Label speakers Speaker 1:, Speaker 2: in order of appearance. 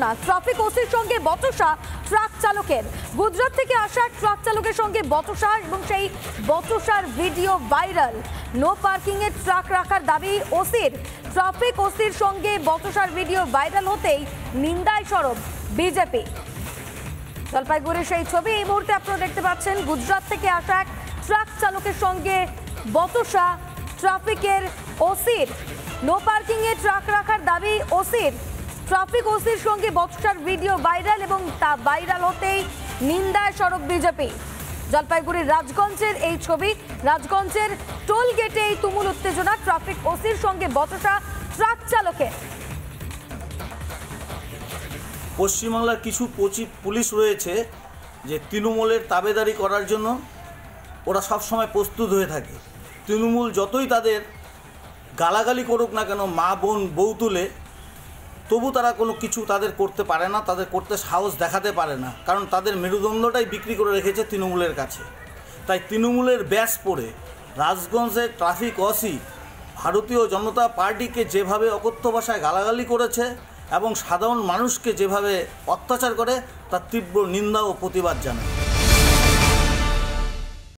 Speaker 1: উত্তেজনা, ট্রাফিক ওসির সঙ্গে বচসা ট্রাক চালকের। গুজরাট থেকে আসা ট্রাক চালকের সঙ্গে বচসা এবং সেই বচসার ভিডিও ভাইরাল। নো পার্কিং এ ট্রাক রাখার দাবি ওসির। ট্রাফিক ওসির সঙ্গে বচসার ভিডিও ভাইরাল হতেই নিন্দায় সরব বিজেপি। জলপাইগুড়ির সেই ছবি এই মুহূর্তে আপনারা দেখতে পাচ্ছেন। গুজরাট থেকে আসা এক ট্রাক চালকের সঙ্গে বচসা ট্রাফিকের ওসির। নো পার্কিং এ ট্রাক রাখার দাবি ওসির। ট্রাফিক ওসির সঙ্গে বচসার ভিডিও ভাইরাল এবং তা ভাইরাল হতেই নিন্দায় সরব বিজেপি। জলপাইগুড়ির রাজগঞ্জের এই ছবি। রাজগঞ্জের টোল গেটে এই তুমুল উত্তেজনা, ট্রাফিক ওসির সঙ্গে বচসা ট্রাক চালকের।
Speaker 2: পশ্চিমবাংলার কিছু পুলিশ রয়েছে যে তৃণমূলের তাবেদারি করার জন্য ওরা সবসময় প্রস্তুত হয়ে থাকে। তৃণমূল যতই তাদের গালাগালি করুক না কেন, মা বোন বউ তুলে, তবু তারা কোনো কিছু তাদের করতে পারে না, তাদের করতে সাহস দেখাতে পারে না, কারণ তাদের মেরুদণ্ডটাই বিক্রি করে রেখেছে তৃণমূলের কাছে। তাই তৃণমূলের ব্যাস পড়ে রাজগঞ্জের ট্রাফিক ওসি ভারতীয় জনতা পার্টিকে যেভাবে অকথ্য ভাষায় গালাগালি করেছে এবং সাধারণ মানুষকে যেভাবে অত্যাচার করে তার তীব্র নিন্দা ও প্রতিবাদ জানায়।